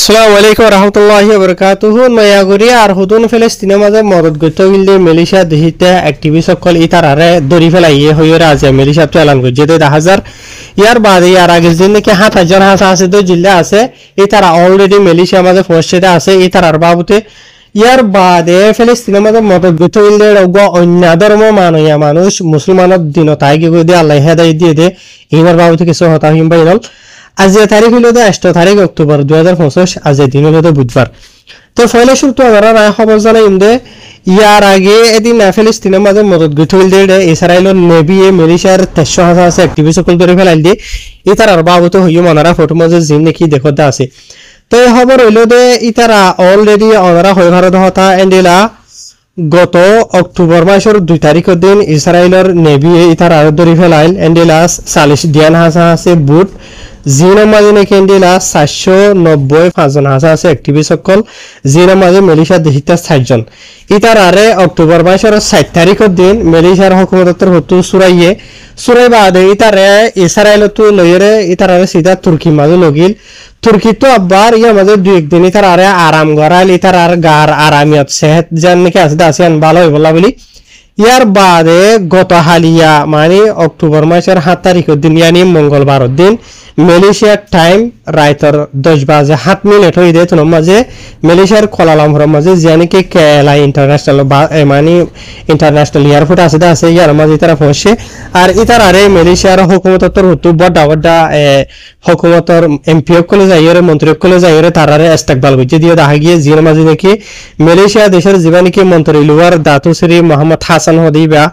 আসসালামু আলাইকুম রহমতুল্লাহি ওবরাকাতুহু নয়াগরি আর হুদুন ফিলিস্তিনের মাঝে মদত গত গিলদে মালয়েশিয়া দেহিতে অ্যাক্টিভিস্ট সকল ইতারারে দরি ফেলাইয়ে হইরে আছে মালয়েশিয়া তো এলান করছে 2000 ইয়ার বাদে ইয়ার আগের দিন নাকি 7000 হাসা আছে তো জিল্লা আছে ইতারা অলরেডি মালয়েশিয়া মাঝে ফোর্সেতে আছে ইতারার বাবুতে ইয়ার বাদে ফিলিস্তিনের মাঝে মদত গত গিলদে অন্য ধর্ম মানয়া মানুষ মুসলমানের দিন তাই কি করে দিয়ে আল্লাহ হেদায়েত দিয়ে দে ইনার বাবুতে কিছু হতা হিম বাইনল আজ তারিখ হলো 8 তারিখ অক্টোবর 2025 আজ দিন হলো বুধবার তো ফলে শুরু তো আমরা রায় খবর জানাই ইন্দে ইয়ার আগে এদিন ফিলিস্তিনের মাঝে মদত গঠল দে ইসরায়েলের নেভি মালয়েশিয়ার 300,000 আছে অ্যাক্টিভিস্ট সকল ধরে ফেলাইল দি ইতার আর বাবুত হইও মনারা ফটো মাঝে জিন নাকি দেখতে আছে তো এই খবর হইলো দে ইতারা অলরেডি অনারা হয়ে ভারত হতা এন্ডিলা গত অক্টোবর মাসের 2 তারিখের দিন ইসরায়েলের নেভি ইতার আর ধরে ফেলাইল এন্ডিলা 40 দিয়ান হাসা আছে বুট জিনের মাঝে নাকি এন্ডিলা 495 হাসা আছে অ্যাক্টিভিস্ট সকল জিনের মাঝে মালয়েশিয়া দেহিতা 60 জন ইতার আরে অক্টোবর মাসের 7 তারিখের দিন মালয়েশিয়ার হুকুমতের হতু সুরাই বাদে ইতারে ইসরায়েল তো লইরে ইতার আরে সিধা তুর্কি মাঝে লগিল তুর্কি তো আবার ইয়ার মাঝে 2 দিন ইতার আরে আরাম গরাল ইতার আর গার আরামিয়ত সেহত জান নাকি আছে আসিয়ান ভালো হই বলা বলি ইয়ার বাদে গত হালিয়া মানে অক্টোবর মাসের 7 তারিখের দিন ইয়ানি মঙ্গলবার দিন মালয়েশিয়ার টাইম রাইতর 10:07 হয়ে দেয় তোর মাঝে মালয়েশিয়ার কোলালামপুরের মাঝে জানিকে কেলা ইন্টারন্যাশনাল মানে ইন্টারন্যাশনাল এয়ারপোর্ট আছে ইয়ার মাঝে তারা পৌঁছে আর ইতার আরে মালয়েশিয়ার হুকুমতর হতু বড় হুকুমতর এমপি কলে যাইরে মন্ত্রী কলে যাইরে তারারে ইস্তেকবাল করছে দিয়ে দেখা গিয়ে জির মাঝে নাকি মালয়েশিয়া দেশের জীবানিকে মন্ত্রী লুয়ার দাতু শ্রী মোহাম্মদ হাসান হদিবা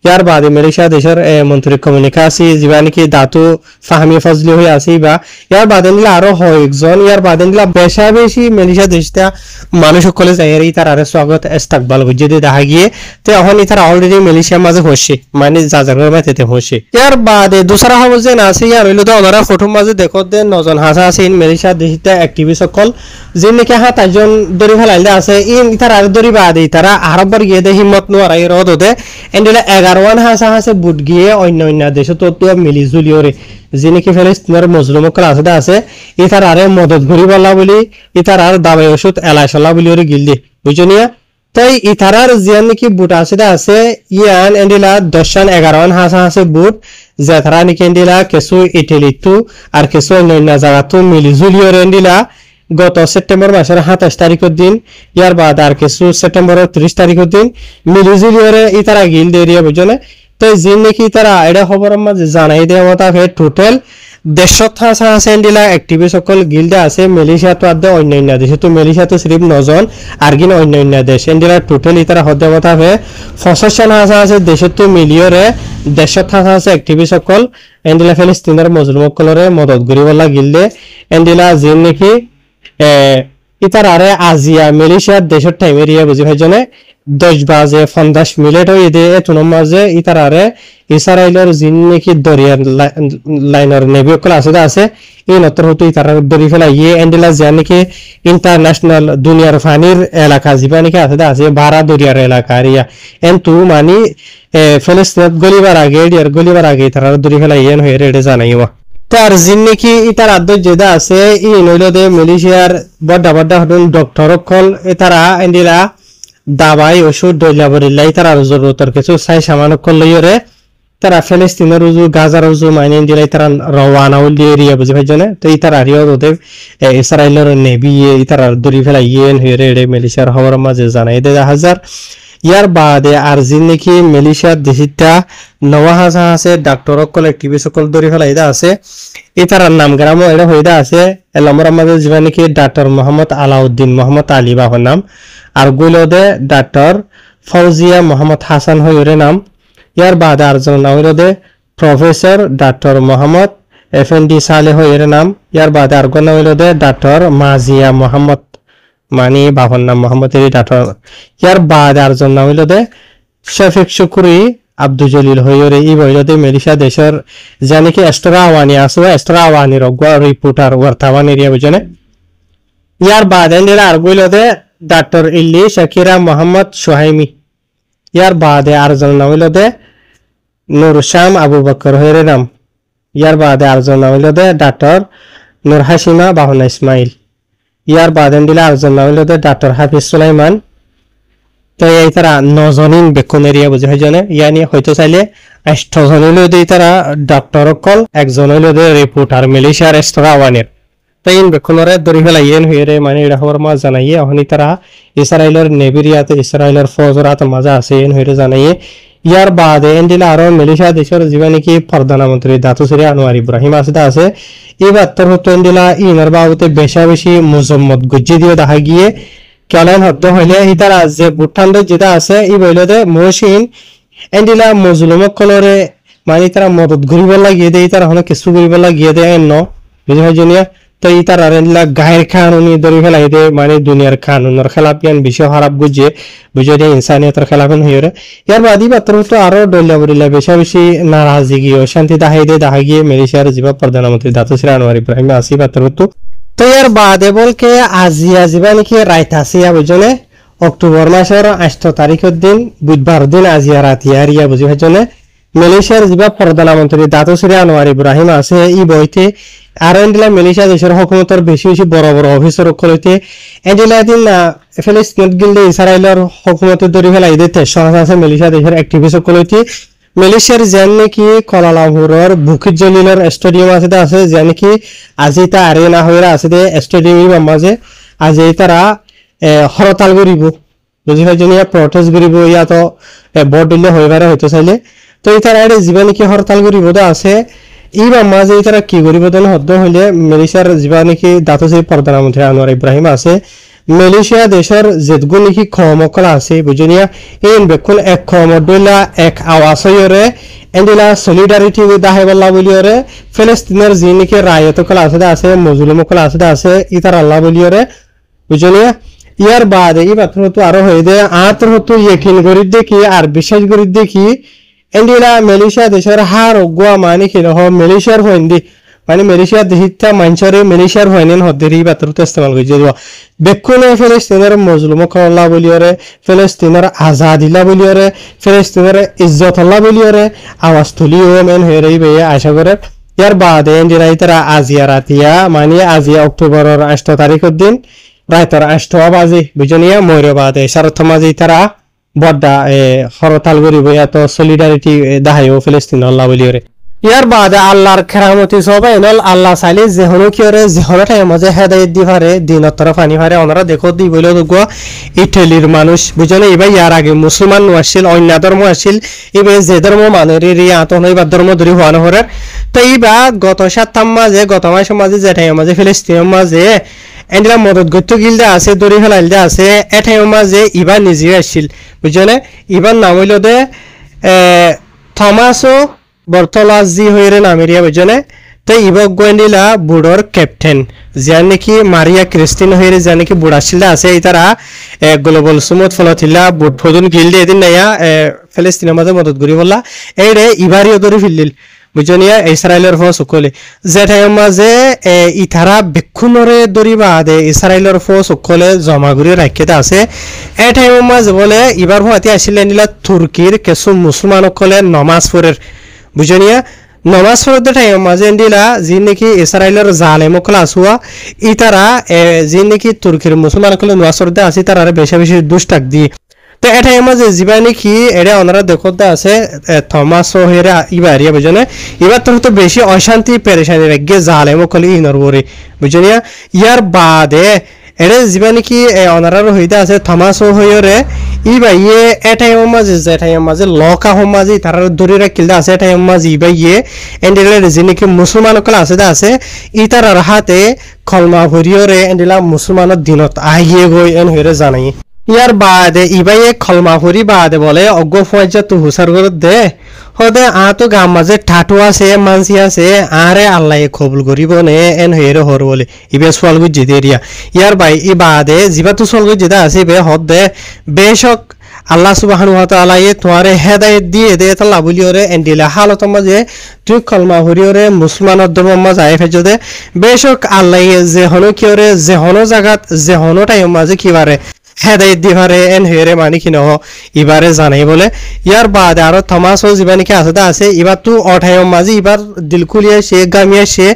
ইয়ার বাদে মালয়েশিয়া দেশের মন্ত্রী কমিউনিকাসি জীবানিকে দাতু ফাহমি ফজলি হয়ে আসি বা ইয়ার বাদে নিলে আরো কয়েকজন ইয়ার বাদে নিলে বেশি মালয়েশিয়া দেশটা মানুষ সকলে যাইরে তারারে স্বাগত ইস্তেকবাল করছে দিয়ে দেখা গিয়ে তো এখন তারা অলরেডি মালয়েশিয়ার মাঝে হচ্ছে মানে যাজারের মাঝে হচ্ছে ইয়ার বাদে দুসরা খবর যে আছে ইয়ার হইলো তো ওনারা ফটো মাঝে দেখো দে 9 জন হাসা আছে ইন মালয়েশিয়া দেশটা অ্যাক্টিভিস্ট সকল যে নাকি 7 জন দরি ফেলাইলে আছে ইন তারা আর দরি বাদে তারা আরববার গিয়ে দে হিম্মত নোয়ার আই রদ দে এন্ডিলা 11 হাসা আছে বুট গিয়ে অন্য দেশে তো মিলি জুলিওরে যে নাকি ফিলিস্তিনের মজলুম ক্লাসে আছে ইতার আরে মদত ঘুরি বলা বলি ইতার আর দাবাই ওষুধ এলাইশলা বলি ওরে গিলদি বুঝনিয়া তাই ইতারার জিয়ান নাকি বুট আছে ইয়ান এন্ডিলা 10-11 হাসা আছে বুট যে তারা নাকি এন্ডিলা কিছু ইটালি তো আর কিছু অন্য জায়গা তো মিলি জুলিওরে এন্ডিলা গত সেপ্টেম্বর মাসের 27 তারিখের দিন ইয়ার বাদ আর কিছু সেপ্টেম্বরের 30 তারিখের দিন মিলি জুলিওরে ইতারা গিল দেরিয়া বুঝনে তো জিন নাকি তারা এটা খবরের মাঝে জানাই দেওয়া তাকে টোটাল 150 হাসা এন্ডিলা অ্যাক্টিভিস্ট সকল গিল্ডে আছে মালয়েশিয়া তো আদে অন্য দেশে তো মালয়েশিয়া তো সিরিফ 9 জন আর গিন অন্য দেশ এন্ডিলা টোটাল ইতারা হতে কথা হবে 65 হাসা আছে দেশে তো মিলিয়রে 150 হাসা আছে অ্যাক্টিভিস্ট সকল এন্ডিলা ফিলিস্তিনের মজলুম সকলরে মদত করিবলা গিল্ডে এন্ডিলা জিন নাকি ইতার আরে আজিয়া মালয়েশিয়ার দেশের টাইম এরিয়া বুঝি ভাইজনে 10:50 হয়ে দে এতুন মাঝে ইতার আরে ইসরায়েলের জিন নাকি দরিয়ার লাইনের নেভি ক্লাসে আছে এই নতর হতো ইতার দরি ফেলা ইয়ে এন্ডেলা যা নাকি ইন্টারন্যাশনাল দুনিয়ার ফানির এলাকা জিবা নাকি আছে বারা দরিয়ার এলাকা এরিয়া এন্টু মানে ফিলিস্তিন গলিবার আগে ইতার দরি ফেলা ইয়েন হয়ে রেডে জানাইবা তার জিন নাকি ইতার আদ্য যেদা আছে ই নইল দে মালয়েশিয়ার বড় হটন ডক্টর সকল ইতারা এন্ডিলা দাবাই ওষুধ দইলাবরিল্লাই তারা জরুরতর কিছু চাই সামান লইরে তারা ফিলিস্তিনের উজু গাজার উজু মাইনে দিলাই তারা রওয়ানা উল এরিয়া বুঝি ভাইজনে তো ইতার আরিও ওদের ইসরায়েলের নেভি ইতার দরি ফেলা ইয়েন হয়ে রে মালয়েশিয়ার খবর মাঝে জানাই 1000 ইয়ার বাদে আর জিন নাকি মালয়েশিয়ার দেশিটা 9,000 আছে ডাক্তার সকল অ্যাক্টিভিস্ট সকল দরি ফেলা ইদা আছে ইতার নাম গ্রামও এটা হইদা আছে এলামর মাঝে জিবা নাকি ডাক্তার মোহাম্মদ আলাউদ্দিন মোহাম্মদ আলী বাবার নাম আর গুলোদে ডাক্তার ফৌজিয়া মোহাম্মদ হাসান হইরে নাম ইয়ার বাদে আরজন নাম হইলে প্রফেসর ডাক্তার মোহাম্মদ এফএনডি সালে হইরে নাম ইয়ার বাদে আর নাম হইলে ডাক্তার মাজিয়া মোহাম্মদ মানে বাবার নাম মোহাম্মদ ডাক্তার ইয়ার বাদে আরজন নাম হইলে শফিক শুকুরি আব্দুল জলিল হইরে ই বইলে মালয়েশিয়া দেশের জানিকে এক্সট্রা আওয়ানি আছে এক্সট্রা আওয়ানি রগwa রিপোর্টার ওয়ার্তাওয়ান এরিয়া বুঝনে ইয়ার বাদে আর গুলোদে ডাক্তার ইল্লি শাকিরা মোহাম্মদ সোহাইমি ইয়ার বাদে আরজন নাম হইলে নূর শাম আবু বকর হইরে নাম ইয়ার বাদে আরজন নাম হইলে ডাক্তার নূর হাসিমা বাহনা ইসমাইল ইয়ার বাদেন দিলা আরেকজন নাম হইল ডক্টর হাফিজ সুলাইমান। তো এই তারা 9 জনিন বেকুন এরিয়া বুঝে হয় জনে ইয়ানি হয়তো চাইলে 8 জন হইল দেই তারা ডক্টর কল, একজন হইল দে রিপোর্টার মালয়েশিয়ার রেস্তোরাঁ আওয়ানের। তাই ইন বেকুনরে দরি ফেলা ইয়েন হইরে মানে এটা খবর মা জানাইয়ে অহনি তারা ইসরায়েলের নেভিরিয়াতে ইসরায়েলের ফৌজরাত মাজা আছে ইন হইরে জানাইয়ে। ইয়ার বাদে এন্ডিলা আরো মালয়েশিয়া দেশের যিবা নাকি প্রধানমন্ত্রী দাতুশ্রী আনোয়ার ইব্রাহিম আসিদা আছে এবার তোর হতো এন্ডিলা ইনার বাবুতে বেশা বেশি মুজম্মদ গুজ্জি দিয়ে দেখা গিয়ে কেলেন হদ্দ হইলে ইতারা যে বুঠান্ড যেটা আছে ই বইলতে মহসিন এন্ডিলা মজলুমক কলরে মানে তারা মদত ঘুরিব লাগিয়ে দেয় তারা হলো কিছু ঘুরিব লাগিয়ে দেয় ন বুঝে হয় জনিয়া। তো ই তারা এন্ডিলা গায়ের কানুনি ধরে ফেলাই দে মানে দুনিয়ার কানুনের খেলাপ জ্ঞান বিষয় খারাপ বুঝে বুঝে দিয়ে ইনসানিয়তের খেলাফেন হয়ে ইয়ার বাদি পাত্র তো আরো ডল্লা বলিলা বেশা বেশি নারাজি গিয়ে অশান্তি দাহাই দে দেখা গিয়ে মালয়েশিয়ার যিবা প্রধানমন্ত্রী দাতুশ্রী আনোয়ার ইব্রাহিম আসি পাত্র তো ইয়ার বাদে বলকে আজিয়া যিবা নাকি রাইত আসিয়া বুঝনে অক্টোবর মাসের 8 তারিখের দিন বুধবার দিন আজিয়া রাতিয়া রিয়া বুঝি হজনে মালয়েশিয়ার যিবা প্রধানমন্ত্রী দাতুশ্রী আনোয়ার ইব্রাহিম আছে ই বইতে আর এন্ডিলা মালয়েশিয়া দেশের হুকুমতের বেশি বেশি বড় বড় অফিসার কইতে এন্ডিলা দিন ফিলিস্তিন গিলদে ইসরায়েলের হুকুমতের দরি ফেলাই দিতে সহজ আছে মালয়েশিয়া দেশের অ্যাক্টিভিস্ট কইতে মালয়েশিয়ার যেন নাকি কুয়ালালামপুরের বুকিত জলিলের স্টেডিয়াম আছে যে নাকি আজি তা আরেনা হইরা আছে দে স্টেডিয়ামের মাঝে আজি তারা হরতাল করিব বুঝি হয় জনিয়া প্রটেস্ট করিব ইয়া তো ভোট দিলে হইবারে হইতো চাইলে। তো এই তারা যিবা নাকি হরতাল করিব আছে এইবার মাঝে এই তারা কি করিব দেন হদ্দ হইলে মালয়েশিয়ার যিবা নাকি দাতুশ্রী প্রধানমন্ত্রী আনোয়ার ইব্রাহিম আছে মালয়েশিয়া দেশের যেগুলো নাকি ক্ষমকল আছে বুঝনিয়া এই বেকুন এক ক্ষমদলা এক আওয়াজ হইরে এন্ডিলা সলিডারিটি দাহে বল্লা বলিওরে ফিলিস্তিনের যে নাকি রায়তকল আছে মজলুমকল আছে ইতার আল্লাহ বলিওরে বুঝনিয়া। ইয়ার বাদে এই পাত্র তো আরো হয়ে দে আত্র হতো ইয়কিন করি দেখি আর বিশ্বাস করি দেখি এন্ডিলা মালয়েশিয়া দেশের হার গোয়া মানে কি রহ মালয়েশিয়ার হইন্দি মানে মালয়েশিয়া দেহিতা মানছরে মালয়েশিয়ার হইনেন হদেরি পাত্র তো ইস্তেমাল করি যদিও বেকুনে ফিলিস্তিনের মজলুমকল আল্লাহ বলিওরে ফিলিস্তিনের আজাদিলা বলিওরে ফিলিস্তিনের ইজ্জত আল্লাহ বলিওরে আওয়াজ তুলিও মেন হয়ে রই বে আশা করে। ইয়ার বাদে এন্ডিলা ইতারা আজিয়া রাতিয়া মানে আজিয়া অক্টোবরের 8 তারিখের দিন রায়তর 8 বাজে বুঝনিয়া ময়ূর বাদে সারথ মাঝে তারা বড্ডা হরতাল করিব এত সলিডারিটি দাহাইও ফিলিস্তিন আল্লাহ বলিওরে। ইয়ার বাদে আল্লাহর কেরামতি সবাই নল আল্লাহ চাইলে যে হনো কি ওরে যে হনো টাইম মাঝে হেদায়েত দি পারে দিনের তরফ আনি পারে ওনারা দেখো দি বলে গো ইটালির মানুষ বুঝনে এবার ইয়ার আগে মুসলমান আসছিল অন্য ধর্ম আসছিল এবার যে ধর্ম মানুষ আত এবার ধর্ম ধরে হওয়ানো হরে। তো এইবার গত 7 মাঝে গত মাসের মাঝে যে টাইম মাঝে ফিলিস্তিনের মাঝে এন্ডিলা মদত গত্য গিলদা আছে দড়ি ফেলাইলদা আছে এটাই মাঝে ইবার নিজে আসছিল বুঝলে ইবার নাম হইল দে থমাসো বর্তলাজি হইরে নামেরিয়া বুঝলে। তো ইবক গোয়েন্ডিলা বুড়োর ক্যাপ্টেন যার নাকি মারিয়া ক্রিস্টিন হইরে যার নাকি বুড়া ছিল আছে এই তারা গ্লোবাল সুমত ফলথিলা বুট ফদুন গিলদে এদিন নাইয়া ফিলিস্তিনের মাঝে মদত করি বললা এই রে ইবারিও দড়ি ফিরলিল বুঝনিয়া ইসরায়েলের ফো সকলে যেটাই মাঝে ইথারা বেক্ষুনরে দরিবা দে ইসরায়েলের ফো সকলে জমা করে রাখিতে আছে এটাই মাঝে বলে ইবার ভাতি আসলে নিলা তুর্কির কিছু মুসলমান সকলে নমাজ পড়ের বুঝনিয়া নমাজ পড়তে টাইম মাঝে দিলা যে নাকি ইসরায়েলের জালেম সকলে আসুয়া ইতারা যে নাকি তুর্কির মুসলমান সকলে নমাজ পড়তে আসি তারা বেশি বেশি দুষ্টাক দিয়ে। তো এটাই মাঝে যিবা নাকি এটা ওনারা দেখতে আছে থমাস হেরা ইবারিয়া বুঝনে এবার তো বেশি অশান্তি পেরেশানি রাখে জালেম কলি ইনরবরে বুঝনিয়া। ইয়ার বাদে এটা যিবা নাকি ওনারা হইতে আছে থমাস হইরে ইবাইয়ে এটাই মাঝে যেটাই মাঝে লকা হম মাঝে তারা ধরে রাখিলদা আছে এটাই মাঝে ইবাইয়ে এন্ডিলা যে নাকি মুসলমান কল আছে ইতারার হাতে কলমা ভরিয়রে এন্ডিলা মুসলমানের দিনত আহিয়ে গই এন হইরে জানাই। ইয়ার বাদে ইবাইয়ে খলমা ফুরি বাদে বলে অজ্ঞ ফয়জা তু হুসার করে দে হদে তো গাম মাঝে ঠাটু আছে মানসি আছে আরে আল্লাহ কবুল করিব নে এন হইরে হর বলে ইবে সোয়াল গুজি দেরিয়া। ইয়ার বাই ই বাদে জিবা তু সোয়াল গুজি দা আছে বে হদ দে বেশক আল্লাহ সুবহানাহু ওয়া তাআলা এ তোমারে হেদায়েত দিয়ে দে তাল্লা বলিওরে এন্ডিলা হালত মাঝে তুই কলমা হরিওরে মুসলমানের ধর্ম মাঝে আয় ফেজো দে বেশক আল্লাহ যে হনো কিওরে যে হনো জায়গাত যে হনো টাইম মাঝে কি বারে হেদায়ত দিবারে এন হেরে মানে কি নহ এবারে জানাই বলে ইয়ার বাদে আরো থমাস যিবা নাকি আছে এবার তো অঠায়ম মাঝে এবার দিলকুলিয়া সে গামিয়া সে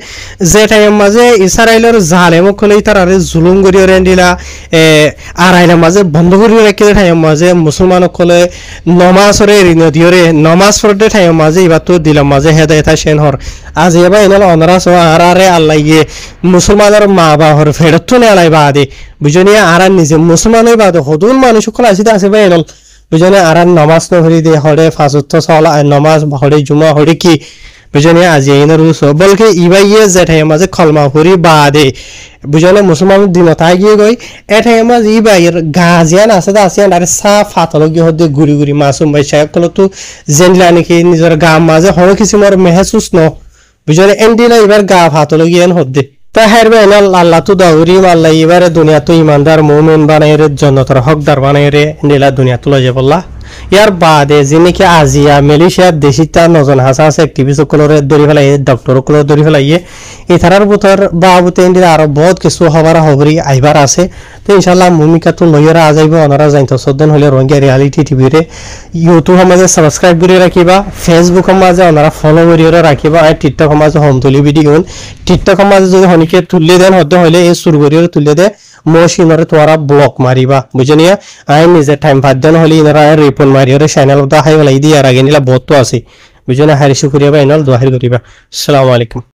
যে টাইম মাঝে ইসরায়েলের জালে মুখলে তার আরে জুলুম করিয়ে রেন্ডিলা আড়াইলা মাঝে বন্ধ করিয়ে রাখলে টাইম মাঝে মুসলমান সকলে নমাজরে ঋণদিয়রে নমাজ পড়তে টাইম মাঝে এবার তো দিলাম মাঝে হেদায়ত সেন হর আজ এবার এনাল অনারাস আর আরে আল্লাহ ইয়ে মুসলমানের মা বাহর ফেরত নে আলাই বাদে বুঝনি আর নিজে মুসলমানের বাদে হদুন মানুষ সকল আসিতে আসে ভাই এনল বুঝনি আর নামাজ নহরি দে হরে ফাজত সলা নামাজ হরে জুমা হরে কি বুঝনি আজি এনার রুস বলকে ইবাইয়ে জেঠাই মাঝে খলমা হরি বাদে বুঝনি মুসলমান দিন তাই গিয়ে গই এঠাই মাঝ ইবাইয়ের গাজিয়ান আছে আসিয়ান আর সা ফাতলগি হদে গুড়ি গুড়ি মাসুম ভাই সাহেব কল তো জেনলা নাকি নিজের গাম মাঝে হরে কিছু মোর মেহসুস ন বুঝনি এন্ডিলা এবার গা ফাতলগিয়ান হদে তা হেরবে আল্লাহ তো দাউরি আল্লাহ এবারে দুনিয়া তো ইমানদার মুমিন বানাই রে জন্নতর হকদার বানাই রে নীলা দুনিয়া তুলে যাব বললা ইয়ার বাদে যিনি কি আজিয়া মালয়েশিয়ার দেশিতা নজন হাসা আছে অ্যাক্টিভিস্ট সকলরে দরি ফেলাই ডক্টর সকল দরি ফেলাইয়ে এই থারার বুতর বাবুতে ইন্ডিয়া আরো বহুত কিছু হবার হবরি আইবার আছে তো ইনশাআল্লাহ ভূমিকা তো লইরা আজাইব ওনারা জানতো সদন হলে রঙ্গিয়া রিয়ালিটি টিভি রে ইউটিউব মাঝে সাবস্ক্রাইব করে রাখিবা ফেসবুক মাঝে ওনারা ফলো করে রাখিবা আর টিকটক মাঝে হোম তুলি ভিডিও টিকটক মাঝে যদি হনিকে তুললে দেন হতে হলে এই সুর করে তুললে দে মোশিনরে তোরা ব্লক মারিবা বুঝনিয়া আই নিজে টাইম পাদ্দান হলি ইনারা রিপোর্ট মারিয়রে চ্যানেল দা হাই বলাই দিয়া আগে নিলা বহুত তো আছে বুঝনা হারিশু করিবা ইনাল দোহার করিবা আসসালামু আলাইকুম